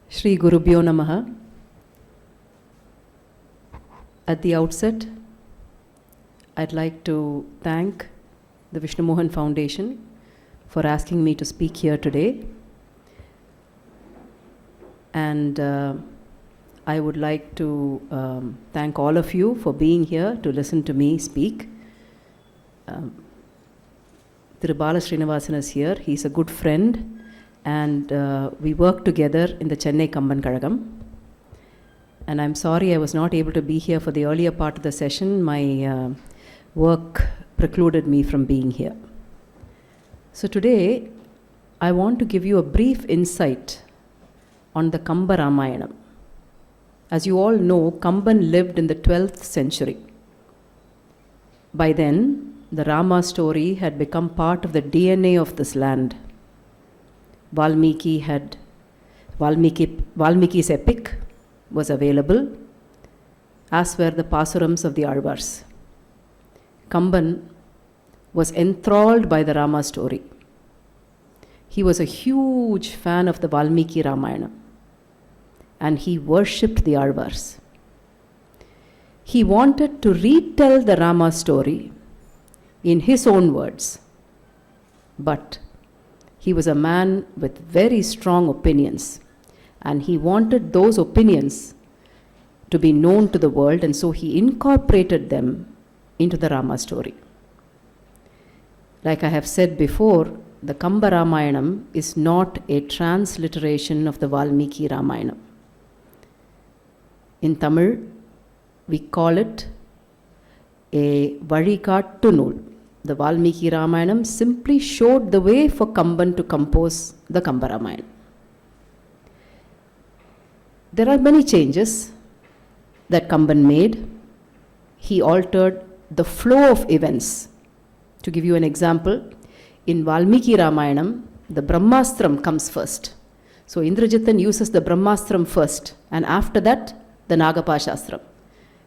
Shri Gurubhyo Namaha. At the outset, I'd like to thank the Vishnu Mohan Foundation for asking me to speak here today. And I would like to thank all of you for being here to listen to me speak. Tirubala Srinivasan is here. He's a good friend. And we work together in the Chennai Kamban Kazhagam. And I'm sorry I was not able to be here for the earlier part of the session. My work precluded me from being here. So today, I want to give you a brief insight on the Kamba Ramayana. As you all know, Kamban lived in the 12th century. By then, the Rama story had become part of the DNA of this land. Valmiki's epic was available, as were the pasurams of the Alvars. Kamban was enthralled by the Rama story. He was a huge fan of the Valmiki Ramayana, and he worshipped the Alvars. He wanted to retell the Rama story in his own words, but he was a man with very strong opinions, and he wanted those opinions to be known to the world, and so he incorporated them into the Rama story. Like I have said before, the Kamba Ramayanam is not a transliteration of the Valmiki Ramayana. In Tamil, we call it a Varikattu Nool. The Valmiki Ramayanam simply showed the way for Kamban to compose the Kamba Ramayana. There are many changes that Kamban made. He altered the flow of events. To give you an example, in Valmiki Ramayanam, the Brahmastram comes first. So Indrajithan uses the Brahmastram first, and after that, the Nagapashastram.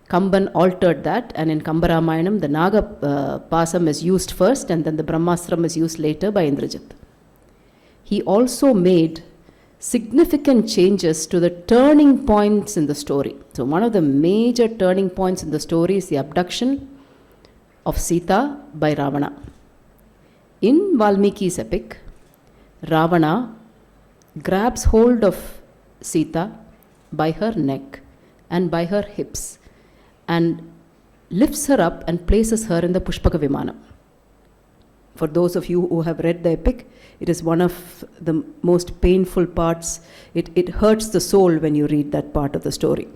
Kamban altered that, and in Kamba Ramayanam, the Nagapasam is used first, and then the Brahmastram is used later by Indrajit. He also made significant changes to the turning points in the story. So one of the major turning points in the story is the abduction of Sita by Ravana. In Valmiki's epic, Ravana grabs hold of Sita by her neck and by her hips and lifts her up and places her in the Pushpaka Vimana. For those of you who have read the epic, it is one of the most painful parts. It hurts the soul when you read that part of the story.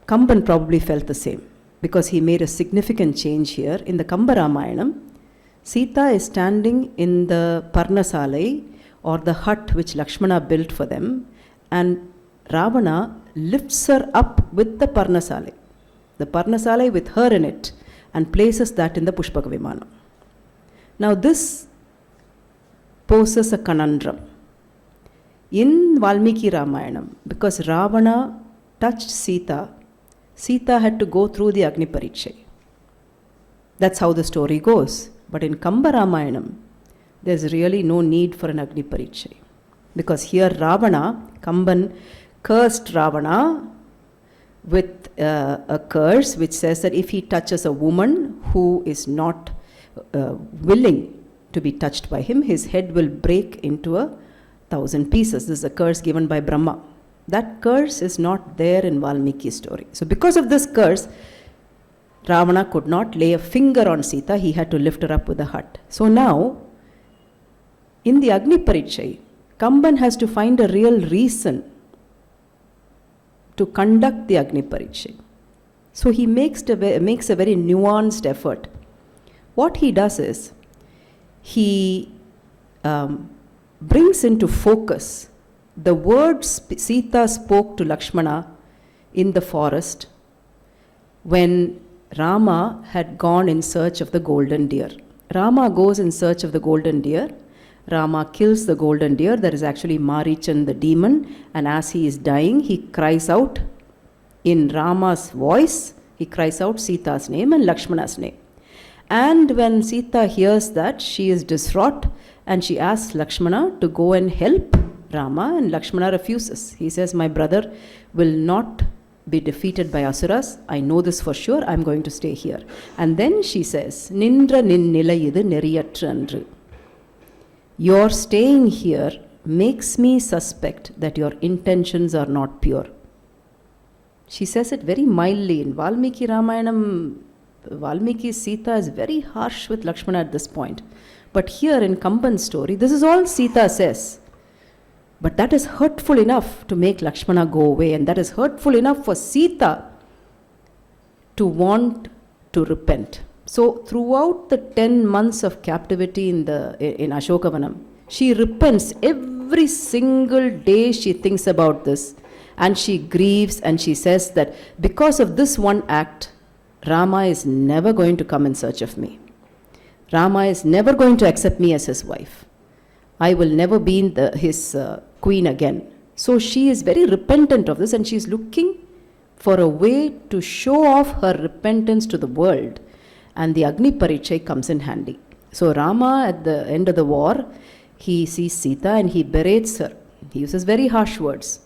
Kamban probably felt the same, because he made a significant change here. In the Kamba Ramayanam, Sita is standing in the Parnasalai, or the hut which Lakshmana built for them, and Ravana lifts her up with the Parnasalai with her in it, and places that in the Pushpaka Vimana. Now this poses a conundrum. In Valmiki Ramayanam, because Ravana touched Sita, Sita had to go through the Agni Pariksha. That's how the story goes. But in Kamba Ramayanam, there's really no need for an Agni Pariksha. Because here Ravana, Kamban cursed Ravana with a curse which says that if he touches a woman who is not willing to be touched by him, his head will break into 1,000 pieces. This is a curse given by Brahma. That curse is not there in Valmiki's story. So because of this curse, Ravana could not lay a finger on Sita. He had to lift her up with a hut. So now, in the Agni Pariksha, Kamban has to find a real reason to conduct the Agni Pariksha. So he makes a very nuanced effort. What he does is, he brings into focus the words Sita spoke to Lakshmana in the forest when Rama had gone in search of the golden deer. Rama goes in search of the golden deer. Rama kills the golden deer. There is actually Marichan the demon, and as he is dying, he cries out in Rama's voice, he cries out Sita's name and Lakshmana's name. And when Sita hears that, she is distraught and she asks Lakshmana to go and help Rama, and Lakshmana refuses. He says, my brother will not be defeated by Asuras. I know this for sure. I'm going to stay here. And then she says, Nindra nin nilayidu neriyatru. Your staying here makes me suspect that your intentions are not pure. She says it very mildly. In Valmiki Ramayanam, Valmiki Sita is very harsh with Lakshmana at this point. But here in Kamban's story, this is all Sita says. But that is hurtful enough to make Lakshmana go away, and that is hurtful enough for Sita to want to repent. So throughout the 10 months of captivity in Ashokavanam, she repents every single day. She thinks about this and she grieves, and she says that because of this one act, Rama is never going to come in search of me. Rama is never going to accept me as his wife. I will never be his queen again. So she is very repentant of this, and she is looking for a way to show off her repentance to the world. And the Agni Parichai comes in handy. So Rama, at the end of the war, he sees Sita and he berates her. He uses very harsh words.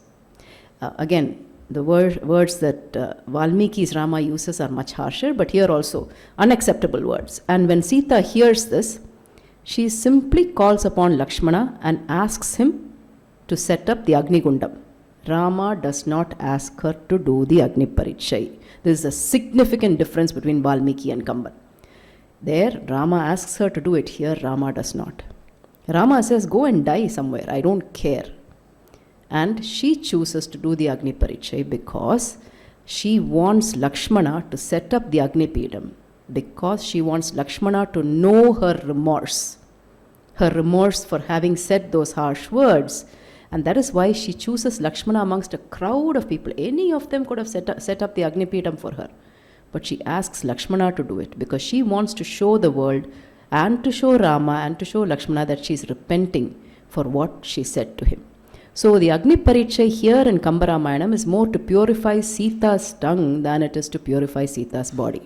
Again, the words that Valmiki's Rama uses are much harsher, but here also unacceptable words. And when Sita hears this, she simply calls upon Lakshmana and asks him to set up the Agni Gundam. Rama does not ask her to do the Agni Parichai. This is a significant difference between Valmiki and Kamban. There, Rama asks her to do it. Here, Rama does not. Rama says, go and die somewhere. I don't care. And she chooses to do the Agni Parichai because she wants Lakshmana to set up the Agni Pedam, because she wants Lakshmana to know her remorse for having said those harsh words. And that is why she chooses Lakshmana amongst a crowd of people. Any of them could have set up the Agni Pedam for her. But she asks Lakshmana to do it because she wants to show the world and to show Rama and to show Lakshmana that she is repenting for what she said to him. So the Agni Parichai here in Kamba Ramayanam is more to purify Sita's tongue than it is to purify Sita's body.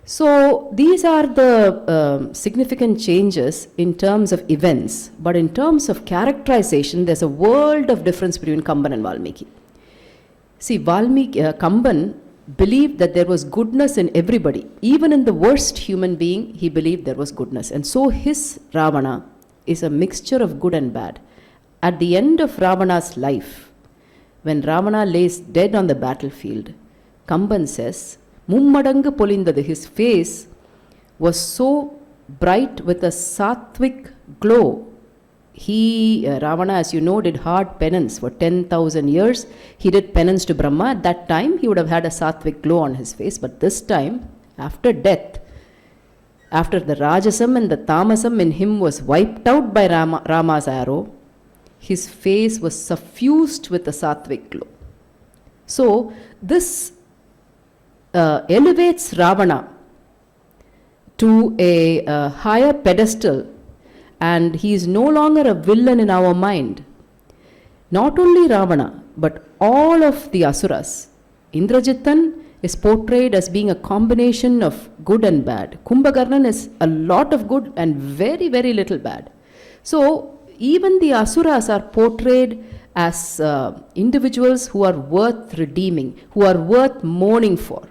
So these are the significant changes in terms of events, but in terms of characterization, there's a world of difference between Kamban and Valmiki. See, Kamban believed that there was goodness in everybody. Even in the worst human being, he believed there was goodness. And so his Ravana is a mixture of good and bad. At the end of Ravana's life, when Ravana lays dead on the battlefield, Kamban says, Mummadangu polindadu, his face was so bright with a sattvic glow. Ravana, as you know, did hard penance for 10,000 years. He did penance to Brahma. At that time, he would have had a sattvic glow on his face. But this time, after death, after the Rajasam and the Tamasam in him was wiped out by Rama's arrow, his face was suffused with a sattvic glow. So, this elevates Ravana to a higher pedestal, and he is no longer a villain in our mind. Not only Ravana, but all of the Asuras. Indrajithan is portrayed as being a combination of good and bad. Kumbhakarnan is a lot of good and very, very little bad. So, even the Asuras are portrayed as individuals who are worth redeeming, who are worth mourning for.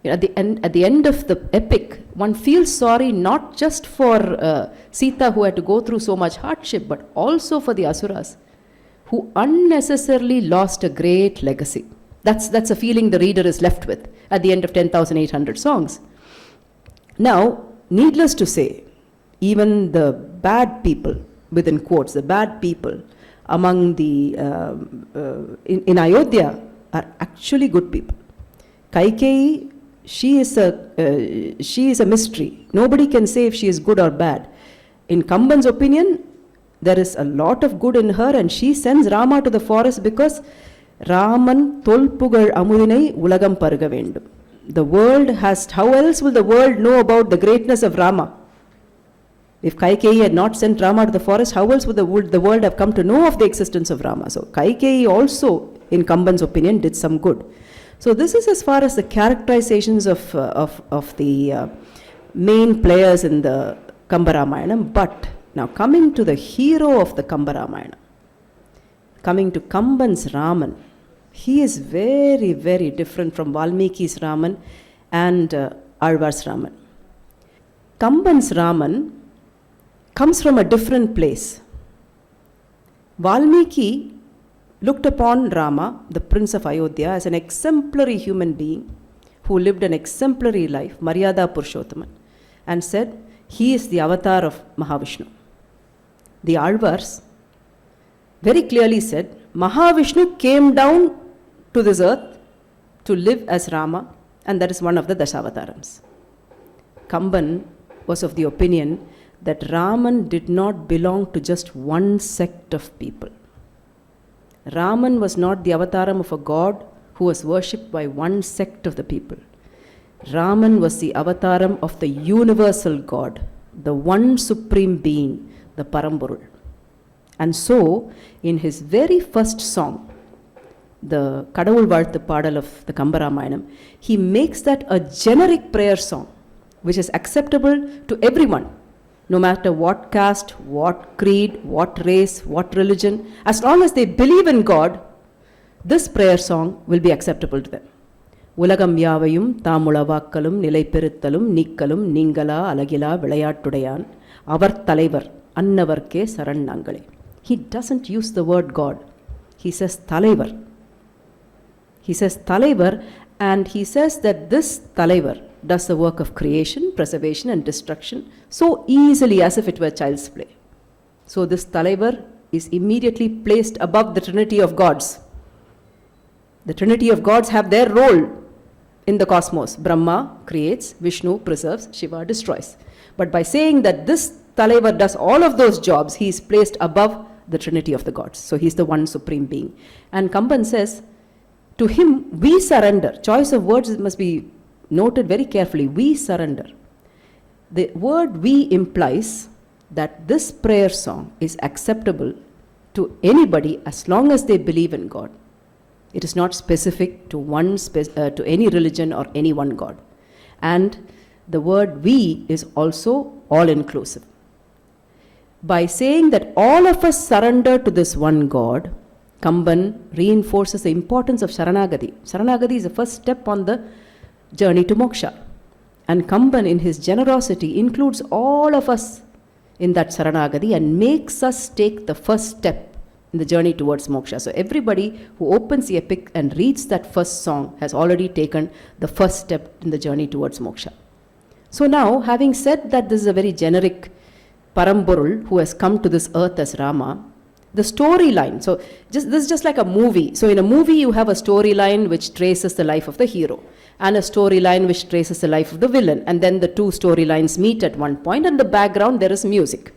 At the end of the epic, one feels sorry not just for Sita, who had to go through so much hardship, but also for the Asuras, who unnecessarily lost a great legacy. That's a feeling the reader is left with at the end of 10,800 songs. Now, needless to say, even the bad people, within quotes, the bad people among the in Ayodhya are actually good people. Kaikeyi, she is a mystery. Nobody can say if she is good or bad. In Kamban's opinion, there is a lot of good in her, and she sends Rama to the forest because Raman tolpugal amudinai ulagam paruga vendum. The world has, how else will the world know about the greatness of Rama? If Kaikeyi had not sent Rama to the forest, how else would the world have come to know of the existence of Rama? So Kaikeyi also, in Kamban's opinion, did some good. So this is as far as the characterizations of the main players in the Kamba Ramayana. But now coming to the hero of the Kamba Ramayana, coming to Kamban's Raman, he is very, very different from Valmiki's Raman and Alvar's Raman. Kamban's Raman comes from a different place. Valmiki looked upon Rama, the prince of Ayodhya, as an exemplary human being who lived an exemplary life, Maryada Purushottaman, and said, he is the avatar of Mahavishnu. The Alvars very clearly said, Mahavishnu came down to this earth to live as Rama, and that is one of the Dasavatarams. Kamban was of the opinion that Raman did not belong to just one sect of people. Raman was not the avataram of a god who was worshipped by one sect of the people. Raman was the avataram of the universal God, the one supreme being, the Paramburul. And so, in his very first song, the Kadavul Vaalthu Padal of the Kamba Ramayanam, he makes that a generic prayer song, which is acceptable to everyone, no matter what caste, what creed, what race, what religion. As long as they believe in God, this prayer song will be acceptable to them. உலகம் யாவையும் தாமுளவாக்கலும் நிலைபெறுத்தலும் நீக்கலும் நீங்களா அலகிலா விளையாட்டுடையான் அவர் தலைவர் அன்னவர்க்கே சரண் நாங்களே. He doesn't use the word God. He says தலைவர். He says தலைவர், and he says that this தலைவர் does the work of creation, preservation and destruction so easily as if it were child's play. So this தலைவர் is immediately placed above the Trinity of gods. The Trinity of gods have their role in the cosmos. Brahma creates, Vishnu preserves, Shiva destroys. But by saying that this Talaivar does all of those jobs, he is placed above the Trinity of the gods. So he is the one supreme being. And Kamban says, to him we surrender. Choice of words must be noted very carefully. We surrender. The word we implies that this prayer song is acceptable to anybody as long as they believe in God. It is not specific to to any religion or any one God. And the word we is also all-inclusive. By saying that all of us surrender to this one God, Kamban reinforces the importance of Sharanagati. Sharanagati is the first step on the journey to moksha. And Kamban, in his generosity, includes all of us in that Sharanagati and makes us take the first step in the journey towards moksha. So everybody who opens the epic and reads that first song has already taken the first step in the journey towards moksha. So now, having said that this is a very generic Paramburul who has come to this earth as Rama, the storyline, so this is just like a movie. So in a movie you have a storyline which traces the life of the hero and a storyline which traces the life of the villain, and then the two storylines meet at one point, and in the background there is music.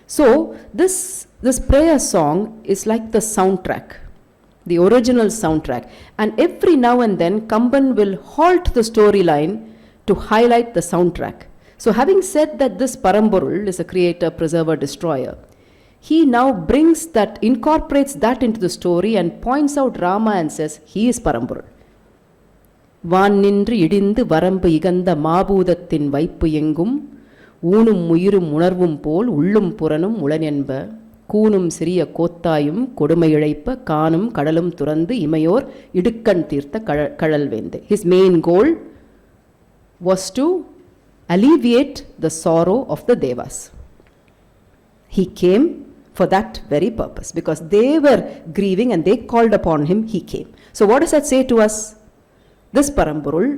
So this prayer song is like the soundtrack, the original soundtrack, and every now and then Kamban will halt the storyline to highlight the soundtrack. So having said that this Paramburul is a creator, preserver, destroyer, he now brings that, incorporates that into the story and points out Rama and says, he is Paramburul. வான் நின்று இடிந்து வரம்பு இகந்த மாபூதத்தின் வைப்பு எங்கும் ஊனும் உயிரும் உணர்வும் போல் உள்ளும் புறனும் உளனென்ப கூனும் சிறிய கோத்தாயும் கொடுமை இழைப்ப காணும் கடலும் துறந்து இமையோர் இடுக்கண் தீர்த்த கழல் வேந்தே. His main goal was to alleviate the sorrow of the Devas. He came for that very purpose because they were grieving and they called upon him, he came. So what does that say to us? This Paramburul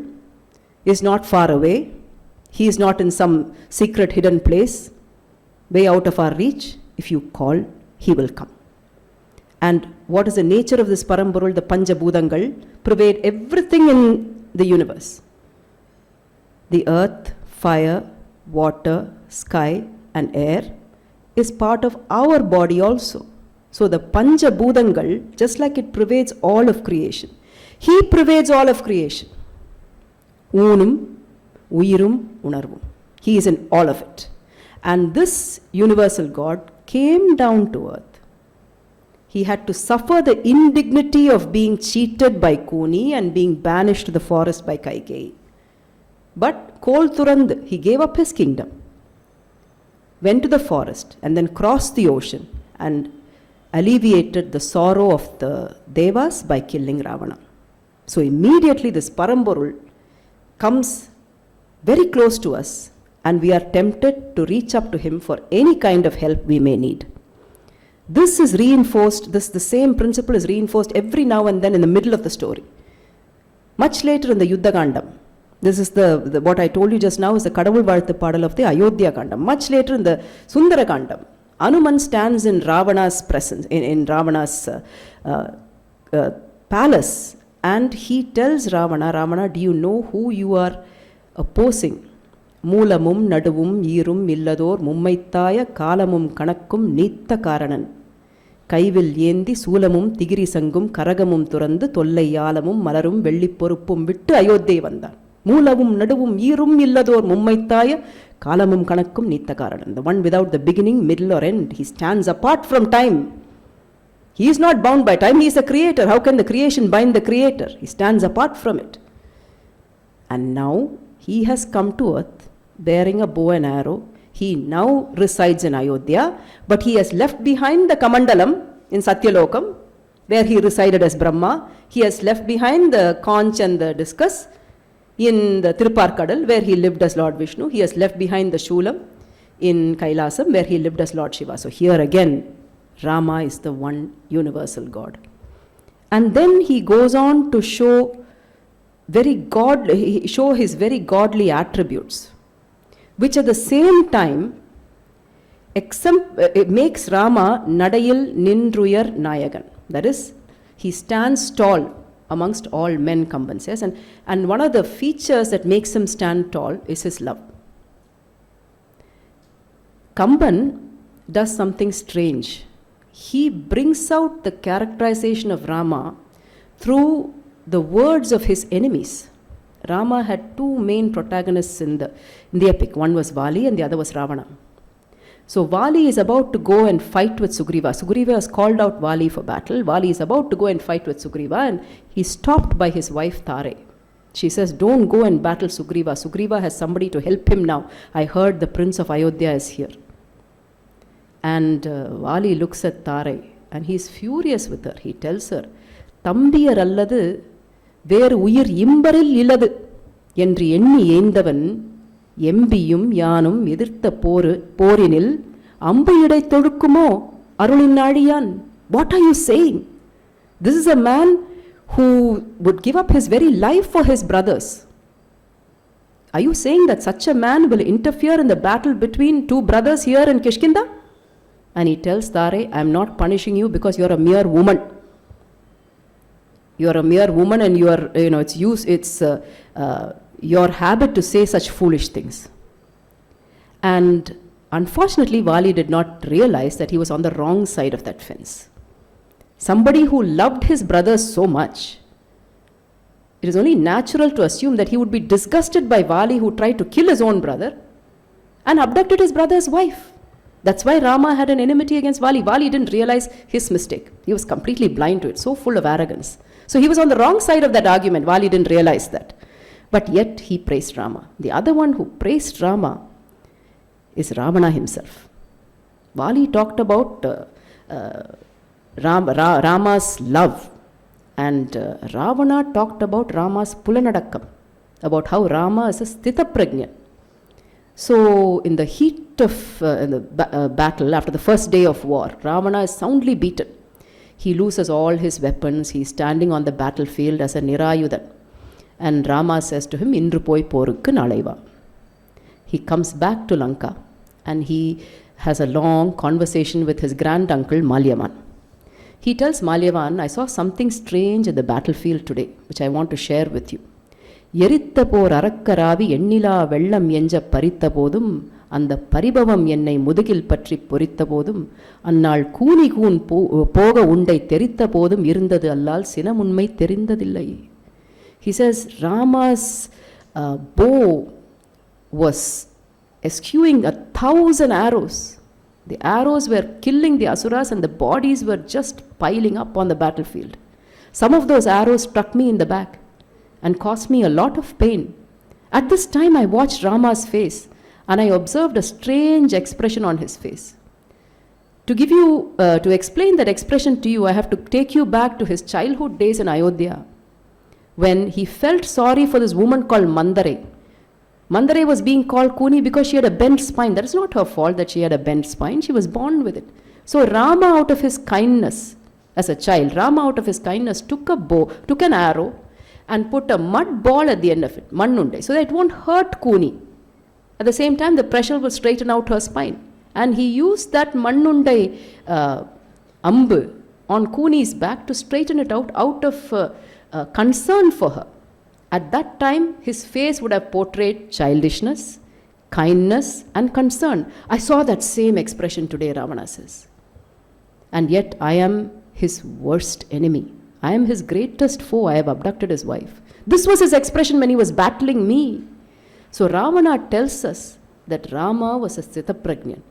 is not far away. He is not in some secret hidden place, way out of our reach. If you call, he will come. And what is the nature of this Paramburul? The Panjabhudangal pervade everything in the universe. The earth, fire, water, sky and air is part of our body also. So the Panjabhudangal, just like it pervades all of creation, he pervades all of creation. Unum, uyirum, unarvum. He is in all of it. And this universal God came down to earth. He had to suffer the indignity of being cheated by Kuni and being banished to the forest by Kaikeyi. But Kol Turand, he gave up his kingdom, went to the forest and then crossed the ocean and alleviated the sorrow of the Devas by killing Ravana. So immediately this Paramborul comes very close to us, and we are tempted to reach up to him for any kind of help we may need. This is reinforced, the same principle is reinforced every now and then in the middle of the story. Much later in the Yuddha Kandam, this is the what I told you just now is the Kadavul Vaalthu Padal of the Ayodhya Kandam. Much later in the Sundara Kandam, Hanuman stands in Ravana's presence, in Ravana's palace, and he tells Ravana, do you know who you are opposing? Moolamum naduvum ஈரும் இல்லதோர் மும்மைத்தாய காலமும் கணக்கும் நீத்த காரணன் கைவில் ஏந்தி சூலமும் திகிரி சங்கும் கரகமும் துறந்து தொல்லை யாலமும் மலரும் வெள்ளிப் பொறுப்பும் விட்டு அயோத்தியை வந்தான். மூலமும் நடுவும் ஈரும் இல்லதோர் மும்மைத்தாய காலமும் கணக்கும் நீத்த காரணன். The one without the beginning, middle or end. He stands apart from time. He is not bound by time. He is a creator. How can the creation bind the creator? He stands apart from it. And now he has come to earth bearing a bow and arrow. He now resides in Ayodhya, but he has left behind the Kamandalam in Satyalokam, where he resided as Brahma. He has left behind the conch and the discus in the Tirupparkadal, where he lived as Lord Vishnu. He has left behind the Shulam in Kailasam, where he lived as Lord Shiva. So here again, Rama is the one universal God. And then he goes on to show his very godly attributes, which at the same time it makes Rama Nadayil Nindruyar Nayagan. That is, he stands tall amongst all men, Kamban says. And one of the features that makes him stand tall is his love. Kamban does something strange. He brings out the characterization of Rama through the words of his enemies. Rama had two main protagonists in the epic. One was Vali and the other was Ravana. So Vali is about to go and fight with Sugriva. Sugriva has called out Vali for battle. Vali is about to go and fight with Sugriva, and he's stopped by his wife Tare. She says, don't go and battle Sugriva. Sugriva has somebody to help him now. I heard the prince of Ayodhya is here. And Vali looks at Tare and he's furious with her. He tells her, Thambiyar alladu வேறு உயிர் இம்பரில் இல்லது என்று எண்ணி ஏந்தவன் எம்பியும் யானும் எதிர்த்த போரினில் அம்பு இடை தொழுக்குமோ அருளின் நாழியான். What are you saying? This is a man who would give up his very life for his brothers. Are you saying that such a man will interfere in the battle between two brothers here in Kishkinda? And he tells Tare, I am not punishing you because you are a mere woman. You are a mere woman, and it's your habit to say such foolish things. And unfortunately, Vali did not realize that he was on the wrong side of that fence. Somebody who loved his brothers so much, it is only natural to assume that he would be disgusted by Vali, who tried to kill his own brother and abducted his brother's wife. That's why Rama had an enmity against Vali. Vali didn't realize his mistake. He was completely blind to it, so full of arrogance. So he was on the wrong side of that argument. Vali didn't realize that. But yet he praised Rama. The other one who praised Rama is Ravana himself. Vali talked about Rama's love. And Ravana talked about Rama's pulanadakkam, about how Rama is a sthita prajna. So in the heat of the battle, after the first day of war, Ravana is soundly beaten. He loses all his weapons. He is standing on the battlefield as a nirayudan. And Rama says to him, Indru poi porukku nalaiva. He comes back to Lanka and he has a long conversation with his granduncle Malyavan. He tells Malyavan, I saw something strange in the battlefield today, which I want to share with you. எரித்த போர் அறக்கராவி எண்ணிலா வெள்ளம் எஞ்ச பறித்த போதும் அந்த பரிபவம் என்னை முதுகில் பற்றி பொறித்த போதும் அந்நாள் கூனி கூன் போக உண்டை தெரித்த போதும் இருந்தது அல்லால் சினமுண்மை தெரிந்ததில்லை. He says Rama's bow was eschewing 1,000 arrows. The arrows were killing the asuras and the bodies were just piling up on the battlefield. Some of those arrows struck me in the back and caused me a lot of pain. At this time I watched Rama's face and I observed a strange expression on his face. To give you, to explain that expression to you, I have to take you back to his childhood days in Ayodhya, when he felt sorry for this woman called Mandare. Mandare was being called Kuni because she had a bent spine. That is not her fault that she had a bent spine. She was born with it. So Rama, out of his kindness, as a child, Rama, out of his kindness, took a bow, took an arrow, and put a mud ball at the end of it, Mannunde, so that it won't hurt Kuni. At the same time, the pressure will straighten out her spine. And he used that Mannunde ambu on Kuni's back to straighten it out of concern for her. At that time, his face would have portrayed childishness, kindness, and concern. I saw that same expression today, Ravana says. And yet, I am his worst enemy. I am his greatest foe. I have abducted his wife. This was his expression when he was battling me. So Ravana tells us that Rama was a Sthitaprajna.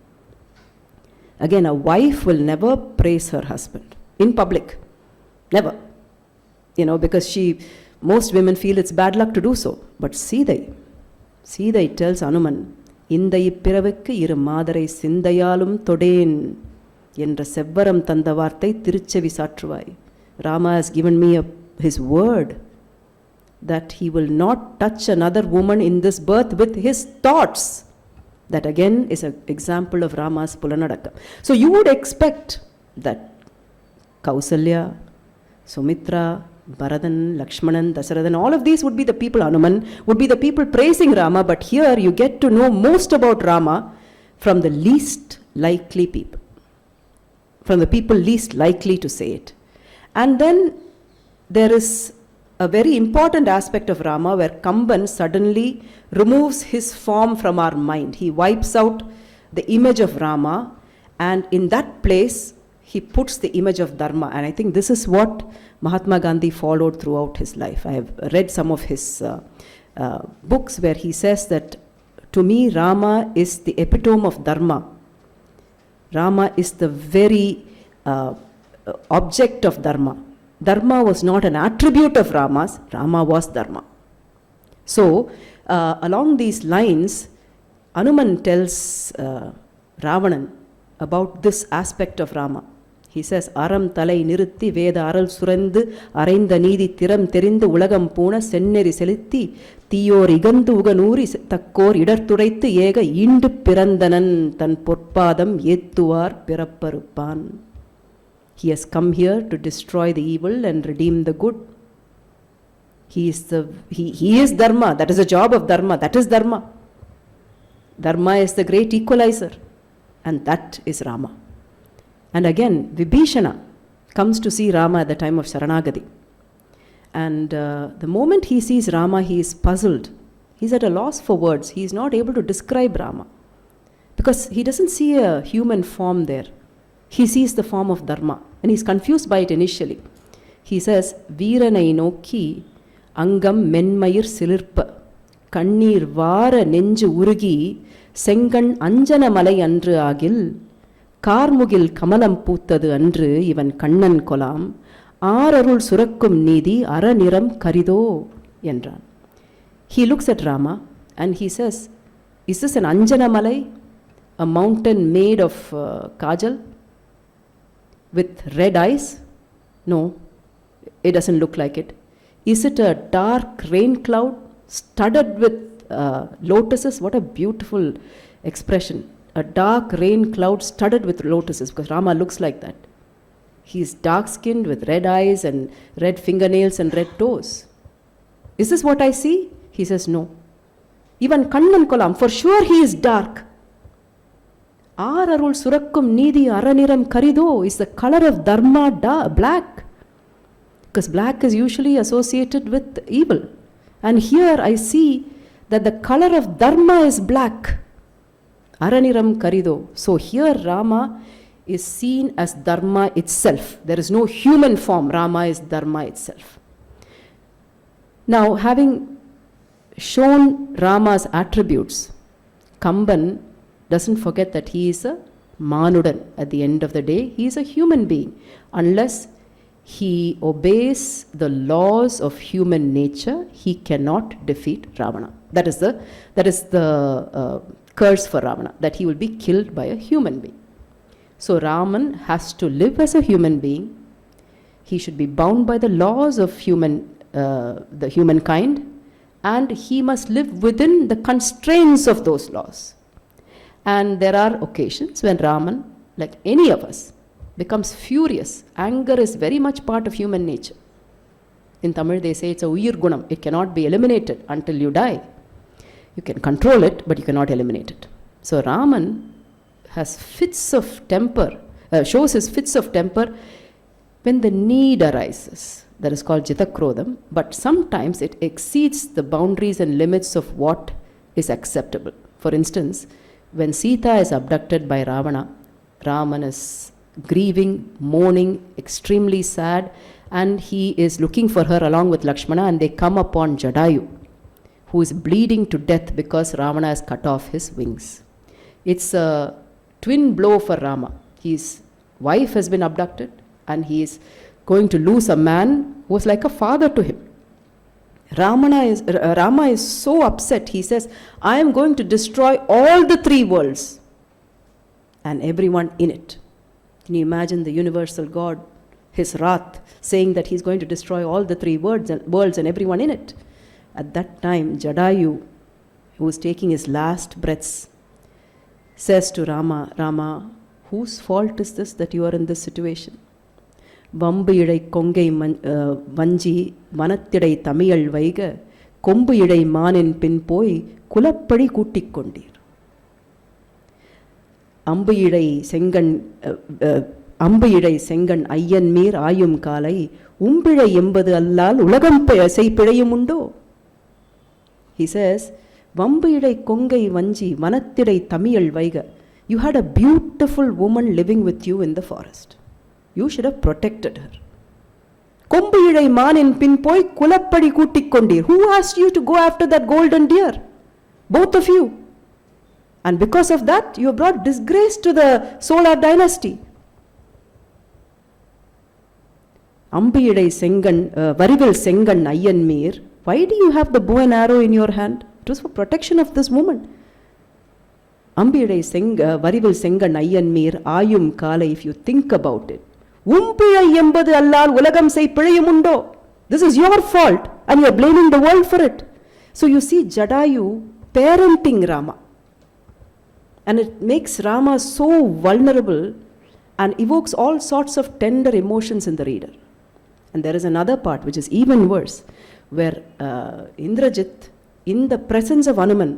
Again, a wife will never praise her husband in public. Never. Because most women feel it's bad luck to do so. But Sithai tells Hanuman, Indai piravukku iru maadarai sindayalum todeen என்ற செவ்வரம் தந்த வார்த்தை திருச்செவி சாற்றுவாய். Rama has given me his word that he will not touch another woman in this birth with his thoughts. That again is an example of Rama's Pulanadakam. So you would expect that Kausalya, Sumitra, Bharadan, Lakshmanan, Dasharathan, all of these would be the people, Hanuman, would be the people praising Rama, but here you get to know most about Rama from the least likely people. From the people least likely to say it. And then there is a very important aspect of Rama where Kamban suddenly removes his form from our mind. He wipes out the image of Rama, and in that place he puts the image of Dharma. And I think this is what Mahatma Gandhi followed throughout his life. I have read some of his books where he says that, to me, Rama is the epitome of Dharma. Rama is the very object of Dharma. Dharma was not an attribute of Rama's, Rama was Dharma. So, along these lines, Hanuman tells Ravanan about this aspect of Rama. He says, Aram talai nirutti veda aral surandu arainda needi tiram terindu ulagam poona senneri selitti தீயோர் இகந்து உகநூறி Thakore இடர்த்துடைத்து ஏக ஈண்டு பிறந்தனன் தன் பொற்பாதம் ஏத்துவார் பிறப்பறுப்பான். He has come here to destroy the evil and redeem the good. He is Dharma. That is the job of Dharma. That is Dharma. Dharma is the great equalizer, and that is Rama. And again, Vibhishana comes to see Rama at the time of Sharanagati. And the moment he sees Rama, he is puzzled. He's at a loss for words. He is not able to describe Rama because he doesn't see a human form there. He sees the form of Dharma, and he's confused by it initially. He says, Veeranai nokki angam menmayir silirpa kannir vaara nenju urugi sengan anjana malai andru agil கார்முகில் கமலம் பூத்தது அன்று இவன் கண்ணன் கொலாம் ஆரருள் சுரக்கும் நீதி அறநிறம் கரிதோ என்றான். He looks at Rama and he says, is this an Anjana Malai, a mountain made of kajal with red eyes? No, it doesn't look like it. Is it a dark rain cloud studded with lotuses? What a beautiful expression. A dark rain cloud studded with lotuses, because Rama looks like that. He is dark-skinned with red eyes and red fingernails and red toes. Is this what I see? He says, no. Even Kannan Kolam, for sure he is dark. Ararul Surakkum Nidi Araniram Karido is the color of Dharma, black. Because black is usually associated with evil. And here I see that the color of Dharma is black. Araniram Karido. So here Rama is seen as Dharma itself. There is no human form. Rama is Dharma itself. Now, having shown Rama's attributes, Kamban doesn't forget that he is a Manudan. At the end of the day, he is a human being. Unless he obeys the laws of human nature, he cannot defeat Ravana. That is the curse for Ravana, that he will be killed by a human being. So Raman has to live as a human being. He should be bound by the laws of the humankind, and he must live within the constraints of those laws. And there are occasions when Raman, like any of us, becomes furious. Anger is very much part of human nature. In Tamil they say it's a uyir gunam. It cannot be eliminated until you die. You can control it, but you cannot eliminate it. So Raman has fits of temper, shows his fits of temper when the need arises. That is called jitakrodham. But sometimes it exceeds the boundaries and limits of what is acceptable. For instance, when Sita is abducted by Ravana, Raman is grieving, mourning, extremely sad, and he is looking for her along with Lakshmana, and they come upon Jadayu, who is bleeding to death because Ravana has cut off his wings. It's a twin blow for Rama. His wife has been abducted, and he is going to lose a man who was like a father to him. Rama is so upset. He says, I am going to destroy all the three worlds and everyone in it. Can you imagine the universal God, his wrath, saying that he's going to destroy all the three worlds and everyone in it? At that time, Jadayu, who is taking his last breaths, says to Rama, Rama, whose fault is this that you are in this situation? வம்பு இடை கொங்கை வஞ்சி வனத்திடை தமிழ் வைக கொம்பு இடை மானின் பின் போய் குலப்படி கூட்டிக் கொண்டீர். அம்பு இடை செங்கண் ஐயன் மீர் ஆயும் காலை உம்பிழை என்பது அல்லால் உலகம் செய்பிழையும் உண்டோ? He says, வம்பு இடை கொங்கை வஞ்சி வனத்திடை Tamil வைக. You had a beautiful woman living with you in the forest. You should have protected her. கொம்பு இழை மானின் பின் போய் குலப்படி கூட்டிக் கொண்டீர். Who asked you to go after that golden deer? Both of you. And because of that, you brought disgrace to the solar dynasty. அம்பு இடை செங்கண் வரிவில் செங்கண் ஐயன் Mir. Why do you have the bow and arrow in your hand? It was for protection of this woman. அம்பு இடை வரிவில் செங்கண் ஐயன் மீர் ஆயும் காலை. If you think about it, உம்பிழை என்பது அல்லால் உலகம் செய்பிழையும் உண்டோ? This is your fault and you are blaming the world for it. So you see Jadayu parenting Rama, and it makes Rama so vulnerable and evokes all sorts of tender emotions in the reader. And there is another part which is even worse, where Indrajit, in the presence of Hanuman,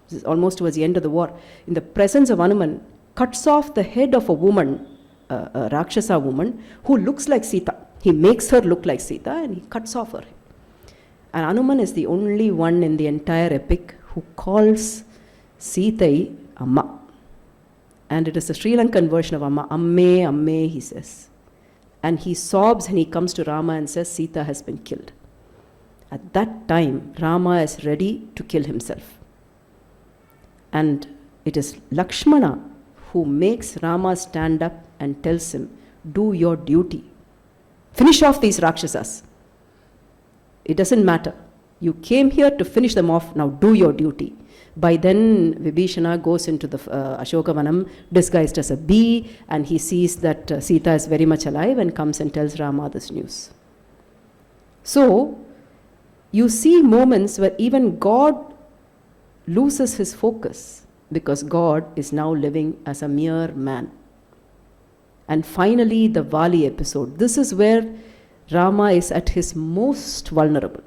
this is almost towards the end of the war, in the presence of Hanuman, cuts off the head of a woman, a Rakshasa woman, who looks like Sita. He makes her look like Sita and he cuts off her head. And Hanuman is the only one in the entire epic who calls Sita Amma. And it is a Sri Lankan version of Amma. Amme, Amme, he says. And he sobs and he comes to Rama and says, Sita has been killed. At that time, Rama is ready to kill himself. And it is Lakshmana who makes Rama stand up and tells him, do your duty. Finish off these Rakshasas. It doesn't matter. You came here to finish them off, now do your duty. By then, Vibhishana goes into the Ashokavanam disguised as a bee, and he sees that Sita is very much alive and comes and tells Rama this news. So, you see moments where even God loses his focus because God is now living as a mere man. And finally, the Vali episode. This is where Rama is at his most vulnerable.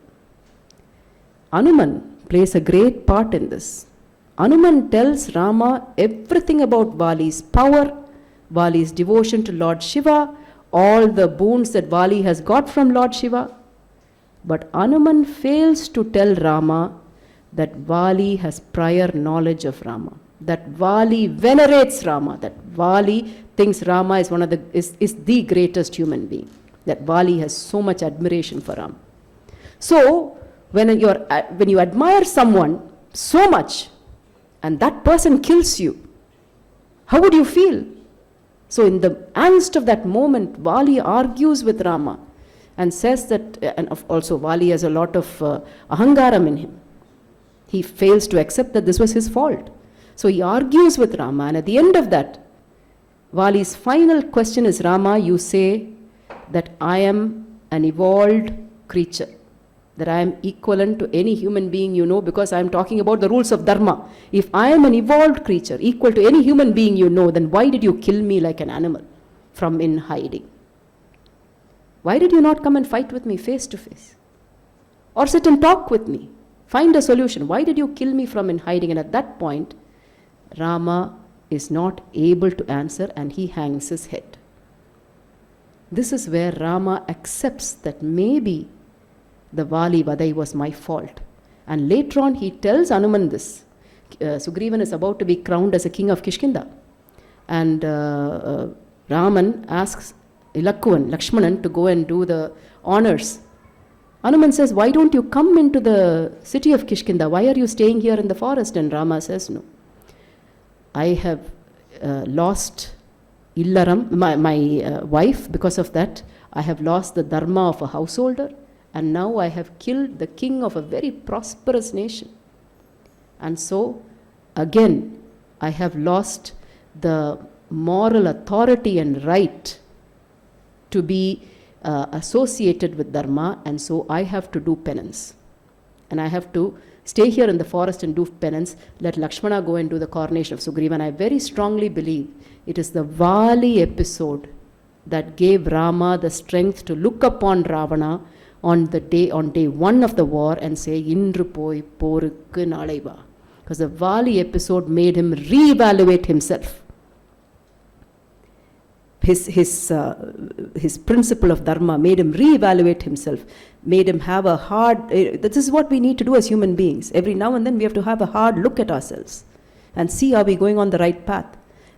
Hanuman plays a great part in this. Hanuman tells Rama everything about Vali's power, Vali's devotion to Lord Shiva, all the boons that Vali has got from Lord Shiva. But Hanuman fails to tell Rama that Vali has prior knowledge of Rama, that Vali venerates Rama, that Vali thinks Rama is is the greatest human being, that Vali has so much admiration for Rama. So, when you admire someone so much and that person kills you, how would you feel? So in the angst of that moment, Vali argues with Rama and says that, and also Vali has a lot of ahangaram in him. He fails to accept that this was his fault. So he argues with Rama, and at the end of that, Vali's final question is, Rama, you say that I am an evolved creature, that I am equivalent to any human being you know, because I am talking about the rules of Dharma. If I am an evolved creature, equal to any human being you know, then why did you kill me like an animal from in hiding? Why did you not come and fight with me face to face? Or sit and talk with me? Find a solution. Why did you kill me from in hiding? And at that point, Rama is not able to answer and he hangs his head. This is where Rama accepts that maybe the Vali Vadai was my fault. And later on he tells Hanuman this. Sugrivan is about to be crowned as a king of Kishkinda. And Raman asks Lakshmanan to go and do the honors. Hanuman says, why don't you come into the city of Kishkinda? Why are you staying here in the forest? And Rama says, no. I have lost Illaram, my wife. Because of that, I have lost the Dharma of a householder. And now I have killed the king of a very prosperous nation. And so, again, I have lost the moral authority and right to be associated with Dharma, and so I have to do penance. And I have to stay here in the forest and do penance. Let Lakshmana go and do the coronation of Sugriva. And I very strongly believe it is the Vali episode that gave Rama the strength to look upon Ravana on day one of the war and say, Indru poi porukku nalaiva. Because the Vali episode made him reevaluate himself. His principle of Dharma made him reevaluate himself, made him have a hard, this is what we need to do as human beings. Every now and then we have to have a hard look at ourselves and see, are we going on the right path?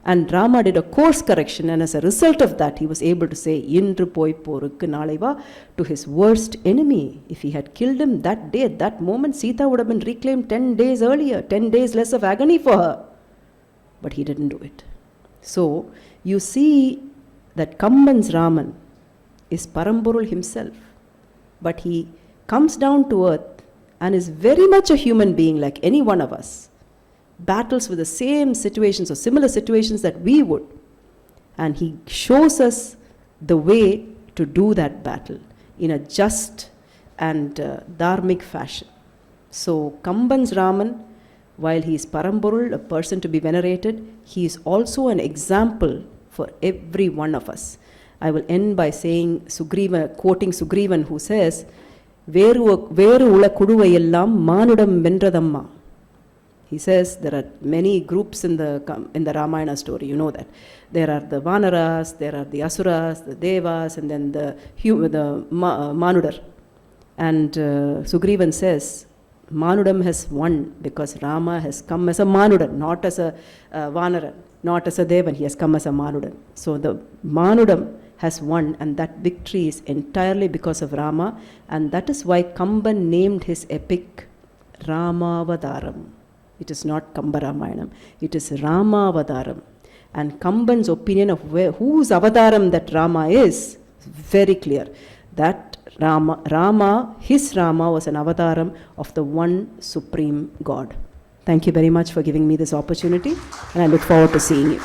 And Rama did a course correction, and as a result of that, he was able to say, Indru poi porukku nalaiva, to his worst enemy. If he had killed him that day, at that moment, Sita would have been reclaimed 10 days earlier, 10 days less of agony for her. But he didn't do it. So, you see that Kamban's Raman is Paramburul himself, but he comes down to earth and is very much a human being like any one of us, battles with the same situations or similar situations that we would, and he shows us the way to do that battle in a just and dharmic fashion. So Kamban's Raman, while he is Paramburul, a person to be venerated, he is also an example for every one of us. I will end by saying, quoting Sugrivan, who says, Veru ula kuduvayellam manudam vendradamma. He says there are many groups in the Ramayana story, you know that. There are the Vanaras, there are the Asuras, the Devas, and then the Manudar. And Sugrivan says, Manudam has won because Rama has come as a Manudar, not as a Vanara, not as a Devan. He has come as a Manudam. So the Manudam has won, and that victory is entirely because of Rama, and that is why Kamban named his epic Ramavadaram. It is not Kamba Ramayanam, it is Ramavadaram. And Kamban's opinion of whose avadaram that Rama is very clear. That his Rama was an avadaram of the one supreme God. Thank you very much for giving me this opportunity, and I look forward to seeing you.